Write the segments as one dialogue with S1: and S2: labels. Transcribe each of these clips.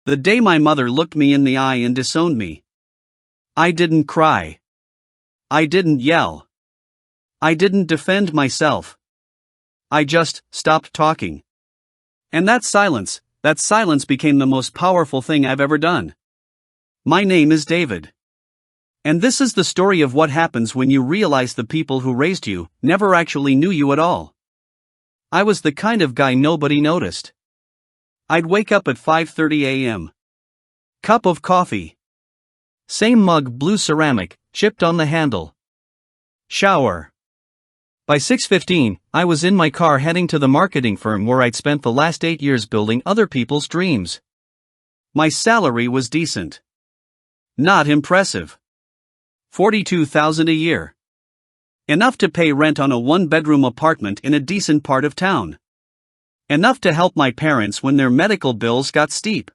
S1: The day my mother looked me in the eye and disowned me. I didn't cry. I didn't yell. I didn't defend myself. I just stopped talking. And that silence became the most powerful thing I've ever done. My name is David. And this is the story of what happens when you realize the people who raised you never actually knew you at all. I was the kind of guy nobody noticed. I'd wake up at 5:30 a.m. Cup of coffee. Same mug, blue ceramic, chipped on the handle. Shower. By 6:15, I was in my car heading to the marketing firm where I'd spent the last 8 years building other people's dreams. My salary was decent. Not impressive. $42,000 a year. Enough to pay rent on a one-bedroom apartment in a decent part of town. Enough to help my parents when their medical bills got steep.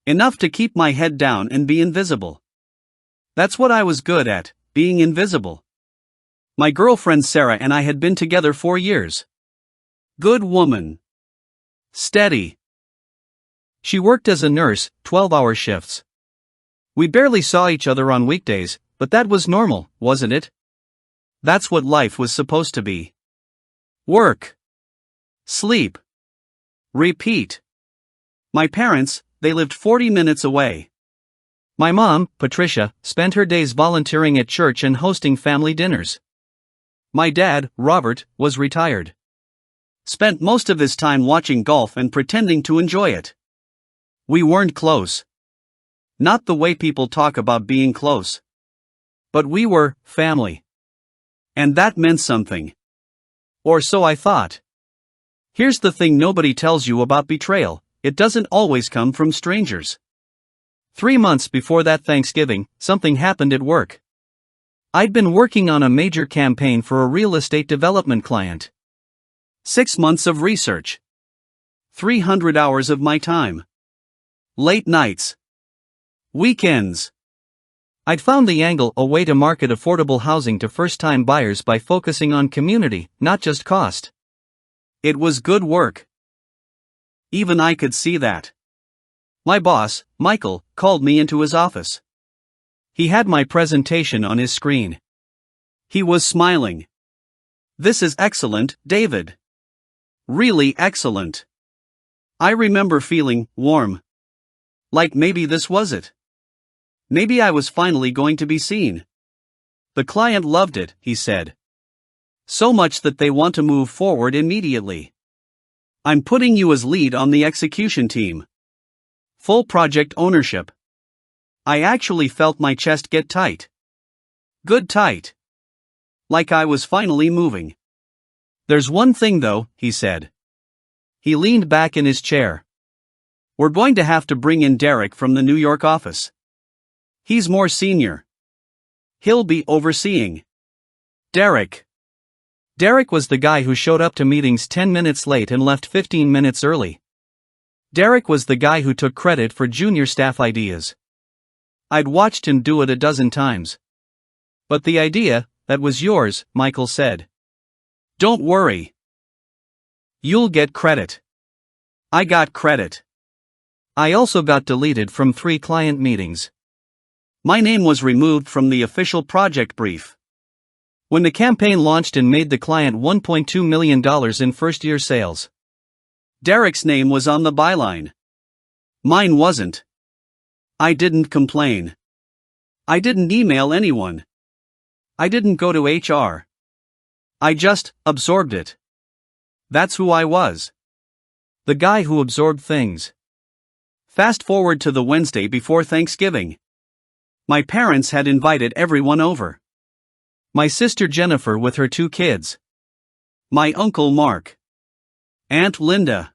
S1: Enough to keep my head down and be invisible. That's what I was good at, being invisible. My girlfriend Sarah and I had been together 4 years. Good woman. Steady. She worked as a nurse, 12-hour shifts. We barely saw each other on weekdays, but that was normal, wasn't it? That's what life was supposed to be. Work. Sleep. Repeat. My parents, they lived 40 minutes away. My mom, Patricia, spent her days volunteering at church and hosting family dinners. My dad, Robert, was retired. Spent most of his time watching golf and pretending to enjoy it. We weren't close. Not the way people talk about being close. But we were family. And that meant something. Or so I thought. Here's the thing nobody tells you about betrayal: it doesn't always come from strangers. 3 months before that Thanksgiving, something happened at work. I'd been working on a major campaign for a real estate development client. 6 months of research. 300 hours of my time. Late nights. Weekends. I'd found the angle: a way to market affordable housing to first-time buyers by focusing on community, not just cost. It was good work. Even I could see that. My boss, Michael, called me into his office. He had my presentation on his screen. He was smiling. "This is excellent, David. Really excellent." I remember feeling warm. Like maybe this was it. Maybe I was finally going to be seen. "The client loved it," he said. "So much that they want to move forward immediately. I'm putting you as lead on the execution team. Full project ownership." I actually felt my chest get tight. Good tight. Like I was finally moving. "There's one thing though," he said. He leaned back in his chair. "We're going to have to bring in Derek from the New York office. He's more senior. He'll be overseeing." Derek. Derek was the guy who showed up to meetings 10 minutes late and left 15 minutes early. Derek was the guy who took credit for junior staff ideas. I'd watched him do it a dozen times. "But the idea, that was yours," Michael said. "Don't worry. You'll get credit." I got credit. I also got deleted from 3 client meetings. My name was removed from the official project brief. When the campaign launched and made the client $1.2 million in first-year sales. Derek's name was on the byline. Mine wasn't. I didn't complain. I didn't email anyone. I didn't go to HR. I just absorbed it. That's who I was. The guy who absorbed things. Fast forward to the Wednesday before Thanksgiving. My parents had invited everyone over. My sister Jennifer with her 2 kids. My uncle Mark. Aunt Linda.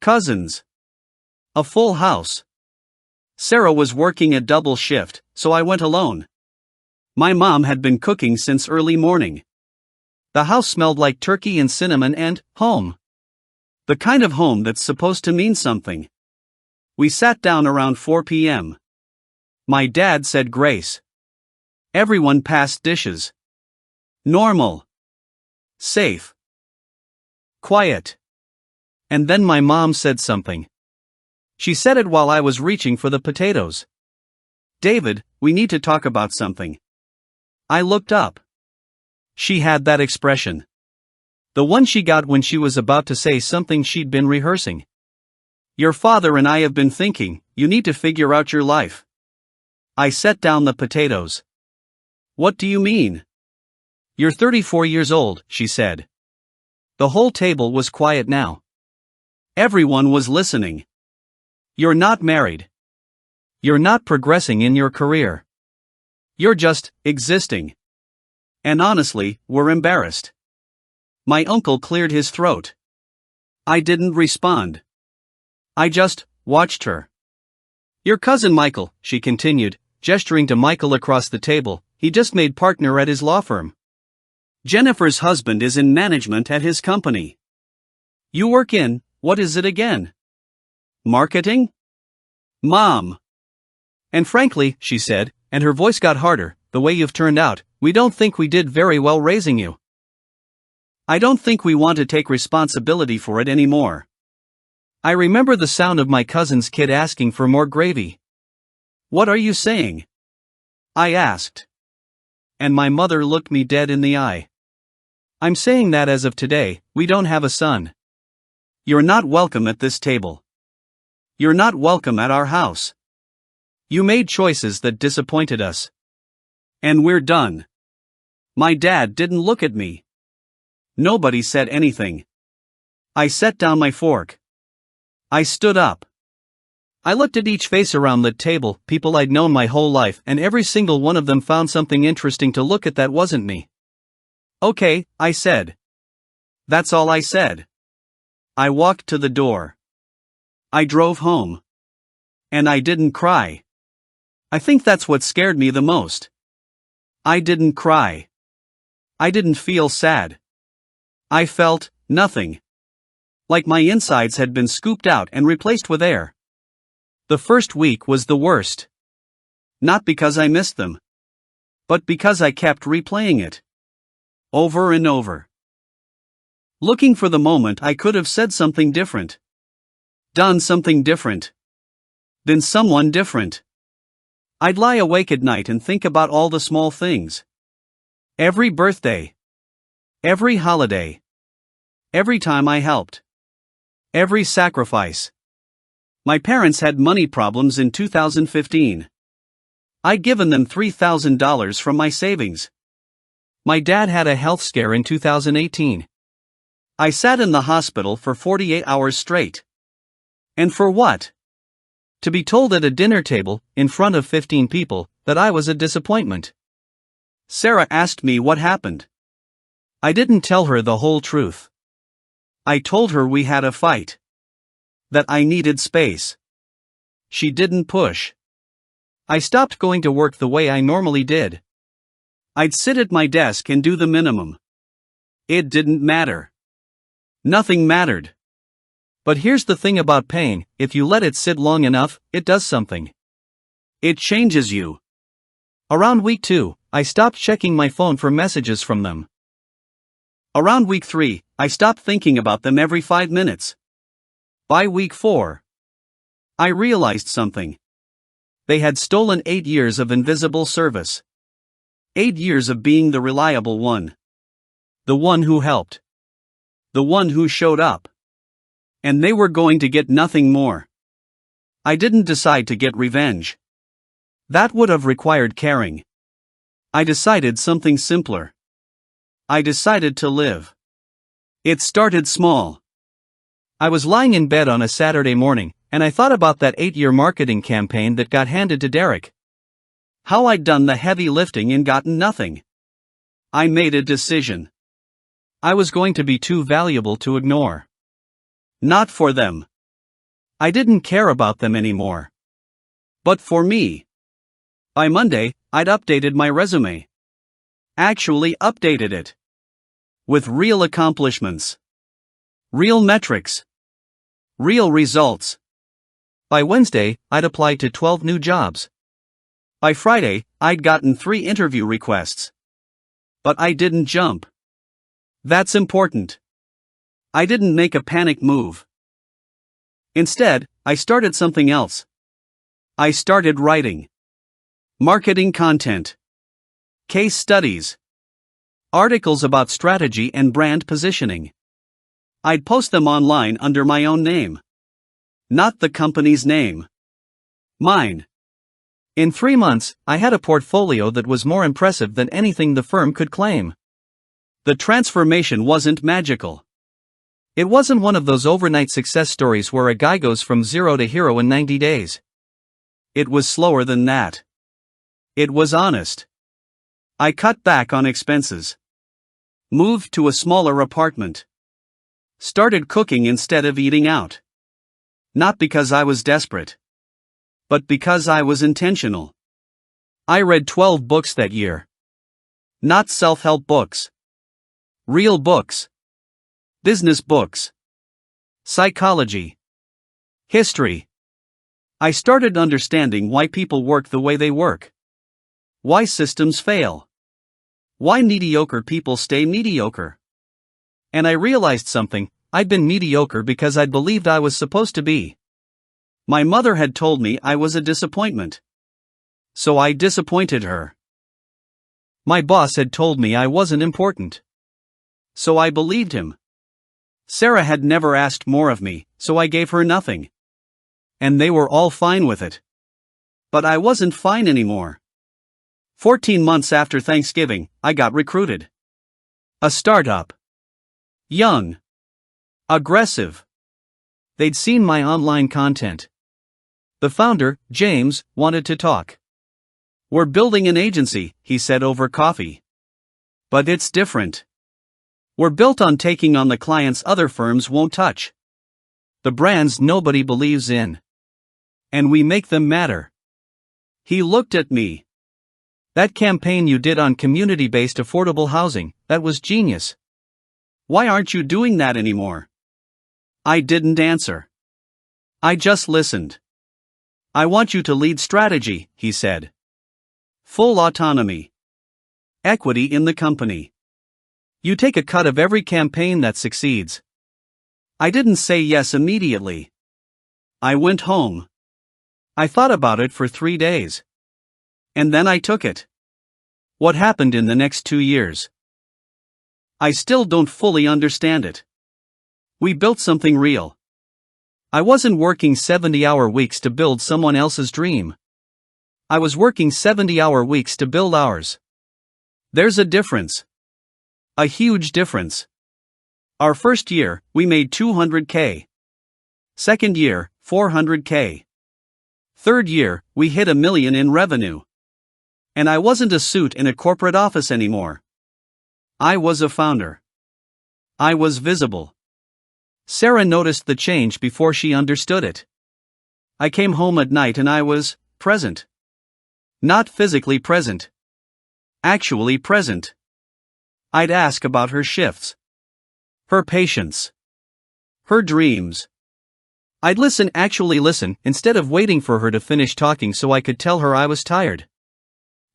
S1: Cousins. A full house. Sarah was working a double shift, so I went alone. My mom had been cooking since early morning. The house smelled like turkey and cinnamon and home. The kind of home that's supposed to mean something. We sat down around 4 p.m. My dad said grace. Everyone passed dishes. Normal. Safe. Quiet. And then my mom said something. She said it while I was reaching for the potatoes. David, we need to talk about something. I looked up. She had that expression. The one she got when she was about to say something she'd been rehearsing. Your father and I have been thinking, you need to figure out your life. I set down the potatoes. What do you mean? You're 34 years old, she said. The whole table was quiet now. Everyone was listening. You're not married. You're not progressing in your career. You're just existing. And honestly, we're embarrassed. My uncle cleared his throat. I didn't respond. I just watched her. Your cousin Michael, she continued, gesturing to Michael across the table, he just made partner at his law firm. Jennifer's husband is in management at his company. You work in, what is it again? Marketing? Mom. And frankly, she said, and her voice got harder, the way you've turned out, we don't think we did very well raising you. I don't think we want to take responsibility for it anymore. I remember the sound of my cousin's kid asking for more gravy. What are you saying? I asked. And my mother looked me dead in the eye. I'm saying that as of today, we don't have a son. You're not welcome at this table. You're not welcome at our house. You made choices that disappointed us. And we're done. My dad didn't look at me. Nobody said anything. I set down my fork. I stood up. I looked at each face around the table, people I'd known my whole life, and every single one of them found something interesting to look at that wasn't me. Okay, I said. That's all I said. I walked to the door. I drove home. And I didn't cry. I think that's what scared me the most. I didn't cry. I didn't feel sad. I felt nothing. Like my insides had been scooped out and replaced with air. The first week was the worst. Not because I missed them. But because I kept replaying it. Over and over. Looking for the moment I could have said something different. Done something different. Been someone different. I'd lie awake at night and think about all the small things. Every birthday. Every holiday. Every time I helped. Every sacrifice. My parents had money problems in 2015. I'd given them $3,000 from my savings. My dad had a health scare in 2018. I sat in the hospital for 48 hours straight. And for what? To be told at a dinner table, in front of 15 people, that I was a disappointment. Sarah asked me what happened. I didn't tell her the whole truth. I told her we had a fight. That I needed space. She didn't push. I stopped going to work the way I normally did. I'd sit at my desk and do the minimum. It didn't matter. Nothing mattered. But here's the thing about pain, if you let it sit long enough, it does something. It changes you. Around week 2, I stopped checking my phone for messages from them. Around week 3, I stopped thinking about them every 5 minutes. By week 4, I realized something. They had stolen 8 years of invisible service. 8 years of being the reliable one. The one who helped. The one who showed up. And they were going to get nothing more. I didn't decide to get revenge. That would have required caring. I decided something simpler. I decided to live. It started small. I was lying in bed on a Saturday morning, and I thought about that 8-year marketing campaign that got handed to Derek. How I'd done the heavy lifting and gotten nothing. I made a decision. I was going to be too valuable to ignore. Not for them. I didn't care about them anymore. But for me. By Monday, I'd updated my resume. Actually updated it. With real accomplishments. Real metrics. Real results. By Wednesday, I'd applied to 12 new jobs. By Friday, I'd gotten 3 interview requests. But I didn't jump. That's important. I didn't make a panic move. Instead, I started something else. I started writing. Marketing content. Case studies. Articles about strategy and brand positioning. I'd post them online under my own name. Not the company's name. Mine. In 3 months, I had a portfolio that was more impressive than anything the firm could claim. The transformation wasn't magical. It wasn't one of those overnight success stories where a guy goes from zero to hero in 90 days. It was slower than that. It was honest. I cut back on expenses. Moved to a smaller apartment. Started cooking instead of eating out. Not because I was desperate, but because I was intentional. I read 12 books that year. Not self-help books. Real books. Business books. Psychology. History. I started understanding why people work the way they work. Why systems fail. Why mediocre people stay mediocre. And I realized something: I'd been mediocre because I'd believed I was supposed to be. My mother had told me I was a disappointment. So I disappointed her. My boss had told me I wasn't important. So I believed him. Sarah had never asked more of me, so I gave her nothing. And they were all fine with it. But I wasn't fine anymore. 14 months after Thanksgiving, I got recruited. A startup. Young. Aggressive. They'd seen my online content. The founder, James, wanted to talk. "We're building an agency," he said over coffee. "But it's different. We're built on taking on the clients other firms won't touch. The brands nobody believes in. And we make them matter." He looked at me. "That campaign you did on community-based affordable housing, that was genius. Why aren't you doing that anymore?" I didn't answer. I just listened. "I want you to lead strategy," he said. "Full autonomy. Equity in the company. You take a cut of every campaign that succeeds." I didn't say yes immediately. I went home. I thought about it for 3 days. And then I took it. What happened in the next 2 years? I still don't fully understand it. We built something real. I wasn't working 70-hour weeks to build someone else's dream. I was working 70-hour weeks to build ours. There's a difference. A huge difference. Our first year, we made $200K. Second year, $400K. Third year, we hit $1 million in revenue. And I wasn't a suit in a corporate office anymore. I was a founder. I was visible. Sarah noticed the change before she understood it. I came home at night and I was present. Not physically present. Actually present. I'd ask about her shifts. Her patience. Her dreams. I'd actually listen, instead of waiting for her to finish talking so I could tell her I was tired.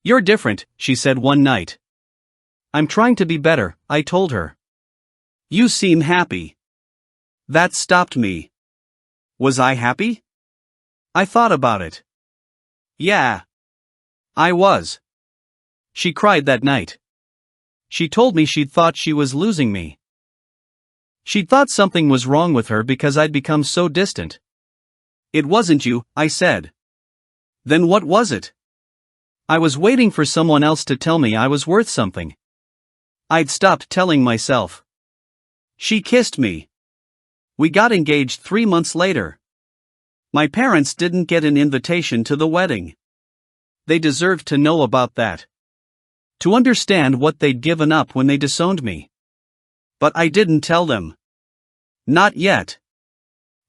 S1: "You're different," she said one night. "I'm trying to be better," I told her. "You seem happy." That stopped me. Was I happy? I thought about it. Yeah. I was. She cried that night. She told me she'd thought she was losing me. She'd thought something was wrong with her because I'd become so distant. "It wasn't you," I said. "Then what was it?" I was waiting for someone else to tell me I was worth something. I'd stopped telling myself. She kissed me. We got engaged 3 months later. My parents didn't get an invitation to the wedding. They deserved to know about that. To understand what they'd given up when they disowned me. But I didn't tell them. Not yet.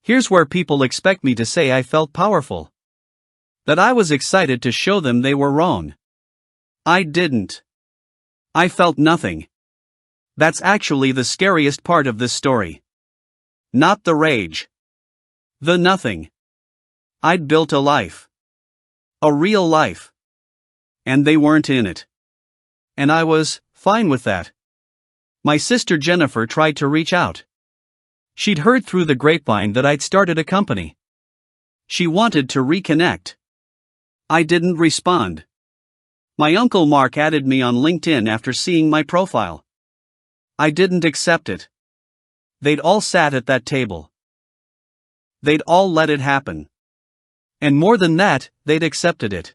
S1: Here's where people expect me to say I felt powerful. That I was excited to show them they were wrong. I didn't. I felt nothing. That's actually the scariest part of this story. Not the rage. The nothing. I'd built a life. A real life. And they weren't in it. And I was fine with that. My sister Jennifer tried to reach out. She'd heard through the grapevine that I'd started a company. She wanted to reconnect. I didn't respond. My uncle Mark added me on LinkedIn after seeing my profile. I didn't accept it. They'd all sat at that table. They'd all let it happen. And more than that, they'd accepted it.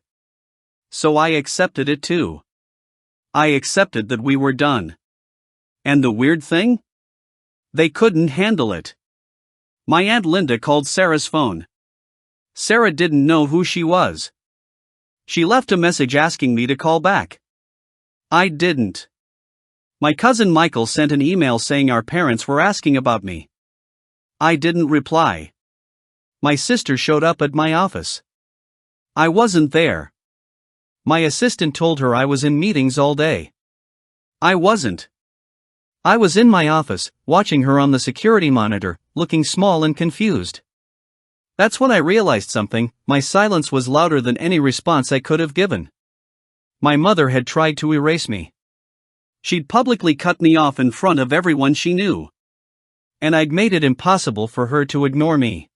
S1: So I accepted it too. I accepted that we were done. And the weird thing? They couldn't handle it. My Aunt Linda called Sarah's phone. Sarah didn't know who she was. She left a message asking me to call back. I didn't. My cousin Michael sent an email saying our parents were asking about me. I didn't reply. My sister showed up at my office. I wasn't there. My assistant told her I was in meetings all day. I wasn't. I was in my office, watching her on the security monitor, looking small and confused. That's when I realized something. My silence was louder than any response I could have given. My mother had tried to erase me. She'd publicly cut me off in front of everyone she knew. And I'd made it impossible for her to ignore me.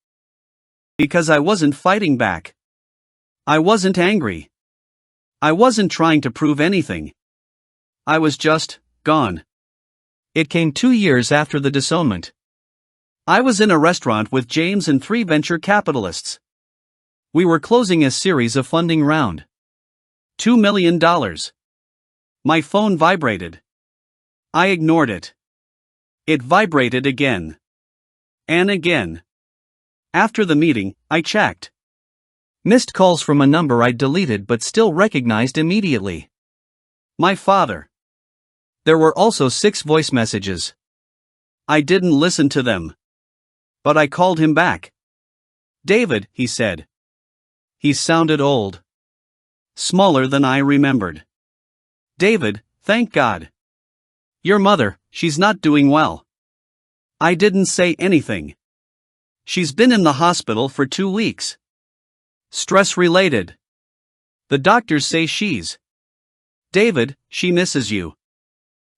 S1: Because I wasn't fighting back. I wasn't angry. I wasn't trying to prove anything. I was just gone. It came 2 years after the disownment. I was in a restaurant with James and 3 venture capitalists. We were closing a series of funding round. $2 million. My phone vibrated. I ignored it. It vibrated again. And again. After the meeting, I checked. Missed calls from a number I'd deleted but still recognized immediately. My father. There were also 6 voice messages. I didn't listen to them. But I called him back. David, he said. He sounded old. Smaller than I remembered. David, thank God. Your mother, she's not doing well. I didn't say anything. She's been in the hospital for 2 weeks. Stress-related. The doctors say she's. David, she misses you.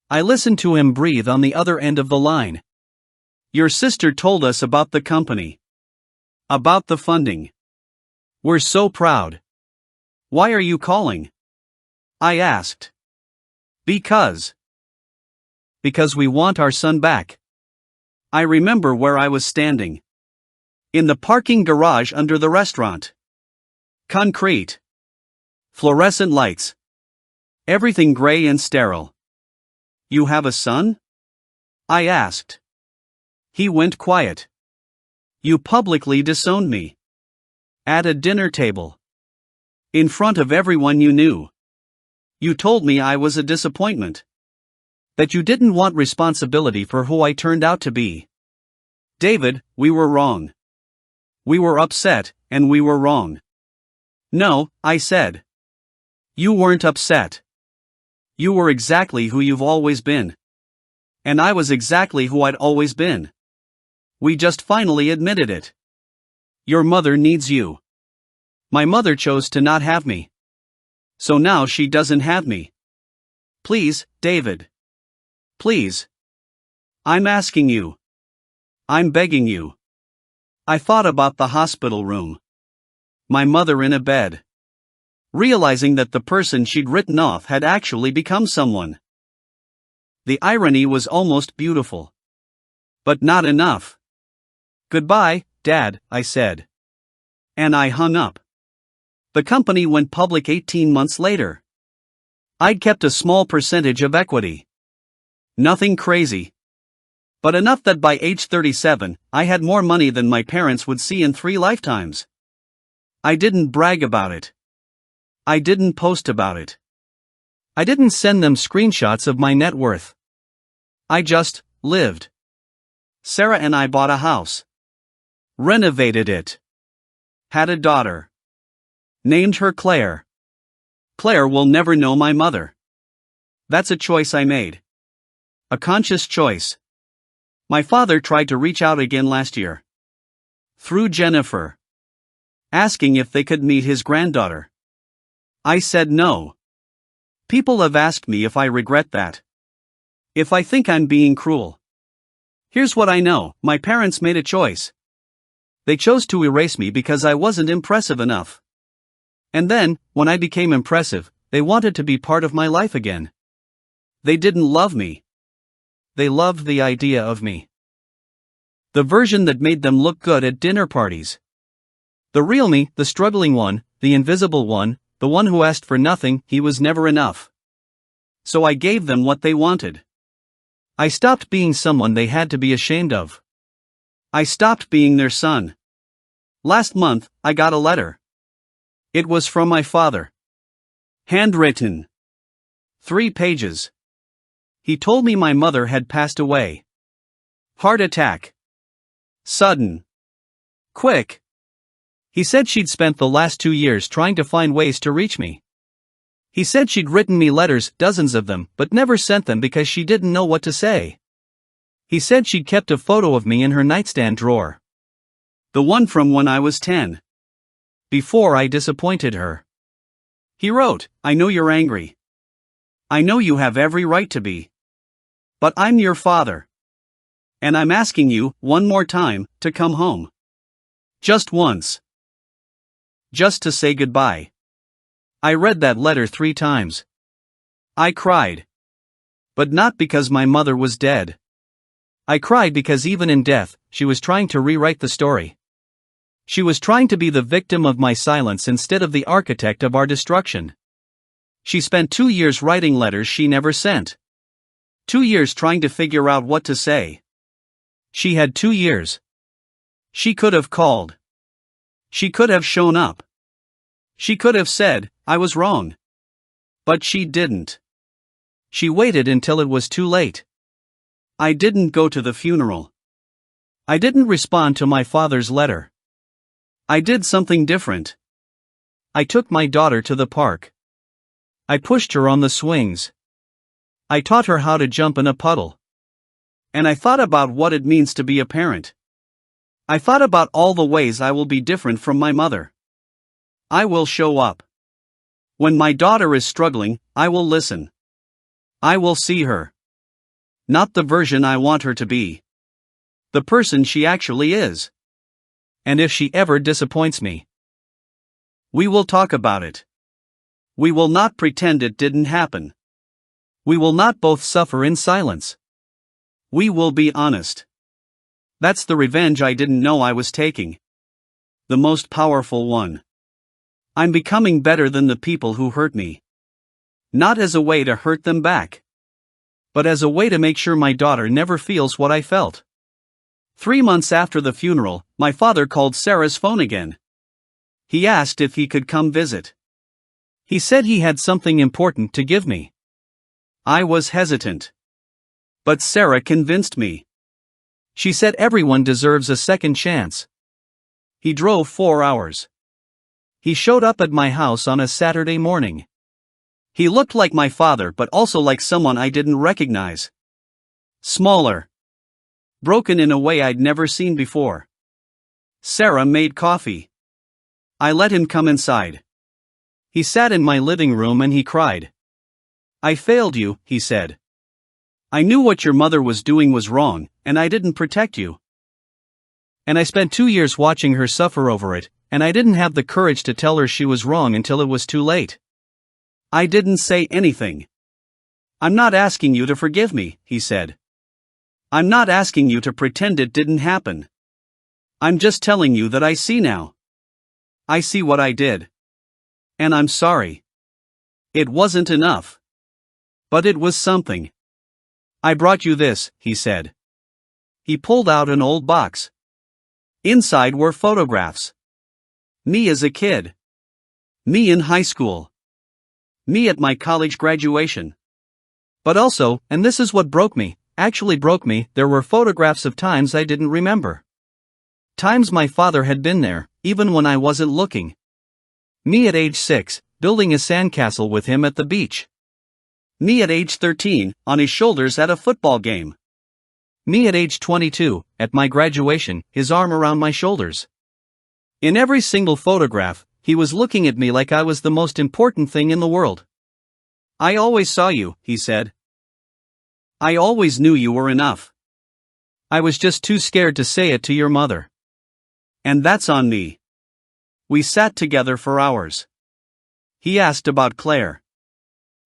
S1: I listened to him breathe on the other end of the line. Your sister told us about the company. About the funding. We're so proud. Why are you calling? I asked. Because we want our son back. I remember where I was standing. In the parking garage under the restaurant. Concrete. Fluorescent lights. Everything gray and sterile. You have a son? I asked. He went quiet. You publicly disowned me. At a dinner table. In front of everyone you knew. You told me I was a disappointment. That you didn't want responsibility for who I turned out to be. David, we were wrong. We were upset, and we were wrong. No, I said. You weren't upset. You were exactly who you've always been. And I was exactly who I'd always been. We just finally admitted it. Your mother needs you. My mother chose to not have me. So now she doesn't have me. Please, David. Please. I'm asking you. I'm begging you. I thought about the hospital room. My mother in a bed. Realizing that the person she'd written off had actually become someone. The irony was almost beautiful. But not enough. Goodbye, Dad, I said. And I hung up. The company went public 18 months later. I'd kept a small percentage of equity. Nothing crazy. But enough that by age 37, I had more money than my parents would see in 3 lifetimes. I didn't brag about it. I didn't post about it. I didn't send them screenshots of my net worth. I just lived. Sarah and I bought a house. Renovated it. Had a daughter. Named her Claire. Claire will never know my mother. That's a choice I made. A conscious choice. My father tried to reach out again last year. Through Jennifer. Asking if they could meet his granddaughter. I said no. People have asked me if I regret that. If I think I'm being cruel. Here's what I know, my parents made a choice. They chose to erase me because I wasn't impressive enough. And then, when I became impressive, they wanted to be part of my life again. They didn't love me. They loved the idea of me. The version that made them look good at dinner parties. The real me, the struggling one, the invisible one, the one who asked for nothing, he was never enough. So I gave them what they wanted. I stopped being someone they had to be ashamed of. I stopped being their son. Last month, I got a letter. It was from my father. Handwritten. 3 pages. He told me my mother had passed away. Heart attack. Sudden. Quick. He said she'd spent the last 2 years trying to find ways to reach me. He said she'd written me letters, dozens of them, but never sent them because she didn't know what to say. He said she'd kept a photo of me in her nightstand drawer. The one from when I was 10. Before I disappointed her. He wrote, I know you're angry. I know you have every right to be. But I'm your father. And I'm asking you, one more time, to come home. Just once. Just to say goodbye. I read that letter 3 times. I cried. But not because my mother was dead. I cried because even in death, she was trying to rewrite the story. She was trying to be the victim of my silence instead of the architect of our destruction. She spent 2 years writing letters she never sent. 2 years trying to figure out what to say. She had 2 years. She could have called. She could have shown up. She could have said, I was wrong. But she didn't. She waited until it was too late. I didn't go to the funeral. I didn't respond to my father's letter. I did something different. I took my daughter to the park. I pushed her on the swings. I taught her how to jump in a puddle. And I thought about what it means to be a parent. I thought about all the ways I will be different from my mother. I will show up. When my daughter is struggling, I will listen. I will see her. Not the version I want her to be. The person she actually is. And if she ever disappoints me, we will talk about it. We will not pretend it didn't happen. We will not both suffer in silence. We will be honest. That's the revenge I didn't know I was taking. The most powerful one. I'm becoming better than the people who hurt me. Not as a way to hurt them back. But as a way to make sure my daughter never feels what I felt. 3 months after the funeral, my father called Sarah's phone again. He asked if he could come visit. He said he had something important to give me. I was hesitant. But Sarah convinced me. She said everyone deserves a second chance. He drove 4 hours. He showed up at my house on a Saturday morning. He looked like my father but also like someone I didn't recognize. Smaller. Broken in a way I'd never seen before. Sarah made coffee. I let him come inside. He sat in my living room and he cried. I failed you, he said. I knew what your mother was doing was wrong, and I didn't protect you. And I spent 2 years watching her suffer over it, and I didn't have the courage to tell her she was wrong until it was too late. I didn't say anything. I'm not asking you to forgive me, he said. I'm not asking you to pretend it didn't happen. I'm just telling you that I see now. I see what I did. And I'm sorry. It wasn't enough. But it was something. I brought you this, he said. He pulled out an old box. Inside were photographs. Me as a kid. Me in high school. Me at my college graduation. But also, and this is what actually broke me, there were photographs of times I didn't remember. Times my father had been there, even when I wasn't looking. Me at age 6, building a sandcastle with him at the beach. Me at age 13, on his shoulders at a football game. Me at age 22, at my graduation, his arm around my shoulders. In every single photograph, he was looking at me like I was the most important thing in the world. I always saw you, he said. I always knew you were enough. I was just too scared to say it to your mother. And that's on me. We sat together for hours. He asked about Claire.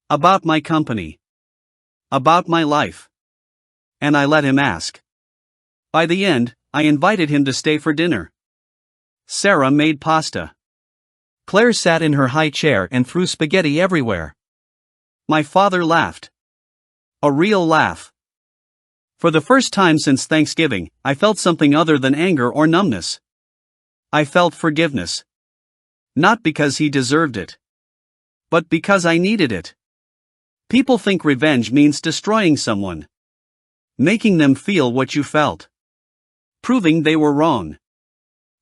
S1: About my company. About my life. And I let him ask. By the end, I invited him to stay for dinner. Sarah made pasta. Claire sat in her high chair and threw spaghetti everywhere. My father laughed. A real laugh. For the first time since Thanksgiving, I felt something other than anger or numbness. I felt forgiveness. Not because he deserved it, but because I needed it. People think revenge means destroying someone, making them feel what you felt, proving they were wrong.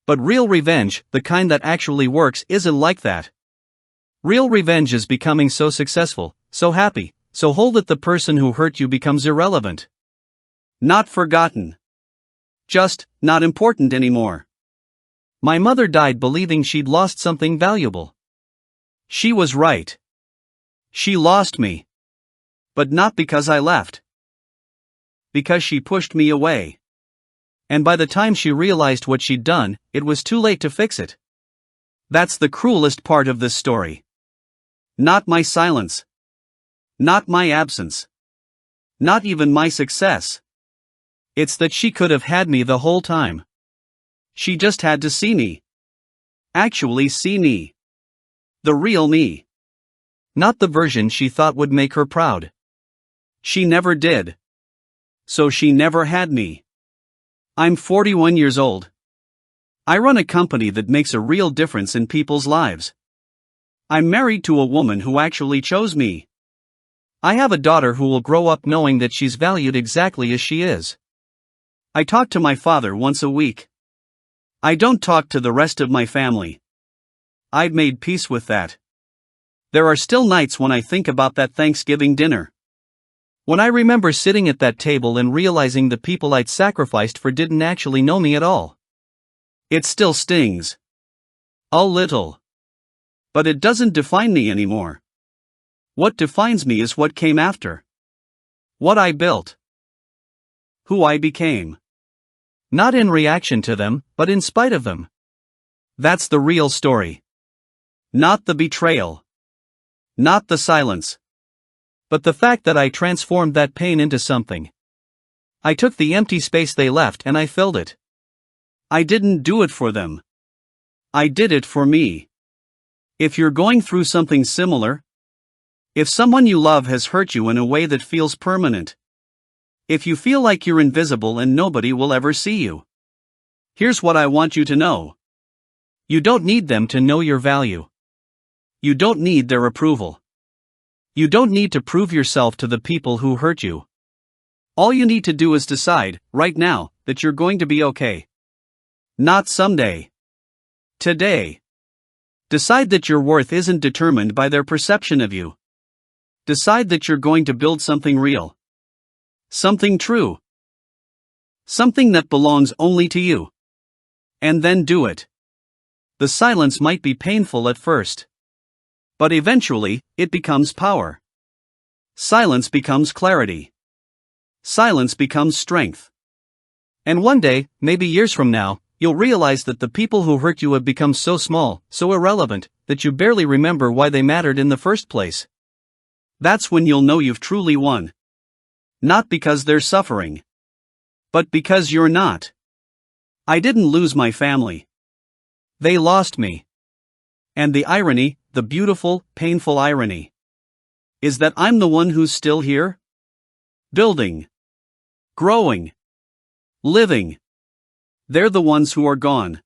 S1: But real revenge, the kind that actually works, isn't like that. Real revenge is becoming so successful, so happy, so whole that the person who hurt you becomes irrelevant. Not forgotten. Just not important anymore. My mother died believing she'd lost something valuable. She was right. She lost me. But not because I left. Because she pushed me away. And by the time she realized what she'd done, it was too late to fix it. That's the cruelest part of this story. Not my silence. Not my absence. Not even my success. It's that she could have had me the whole time. She just had to see me. Actually see me. The real me. Not the version she thought would make her proud. She never did. So she never had me. I'm 41 years old. I run a company that makes a real difference in people's lives. I'm married to a woman who actually chose me. I have a daughter who will grow up knowing that she's valued exactly as she is. I talk to my father once a week. I don't talk to the rest of my family. I've made peace with that. There are still nights when I think about that Thanksgiving dinner. When I remember sitting at that table and realizing the people I'd sacrificed for didn't actually know me at all. It still stings. A little. But it doesn't define me anymore. What defines me is what came after. What I built. Who I became. Not in reaction to them, but in spite of them. That's the real story. Not the betrayal. Not the silence. But the fact that I transformed that pain into something. I took the empty space they left and I filled it. I didn't do it for them. I did it for me. If you're going through something similar, if someone you love has hurt you in a way that feels permanent, if you feel like you're invisible and nobody will ever see you, here's what I want you to know. You don't need them to know your value. You don't need their approval. You don't need to prove yourself to the people who hurt you. All you need to do is decide, right now, that you're going to be okay. Not someday. Today. Decide that your worth isn't determined by their perception of you. Decide that you're going to build something real. Something true. Something that belongs only to you. And then do it. The silence might be painful at first. But eventually, it becomes power. Silence becomes clarity. Silence becomes strength. And one day, maybe years from now, you'll realize that the people who hurt you have become so small, so irrelevant, that you barely remember why they mattered in the first place. That's when you'll know you've truly won. Not because they're suffering, but because you're not. I didn't lose my family. They lost me. And the irony, the beautiful, painful irony, is that I'm the one who's still here. Building. Growing. Living. They're the ones who are gone.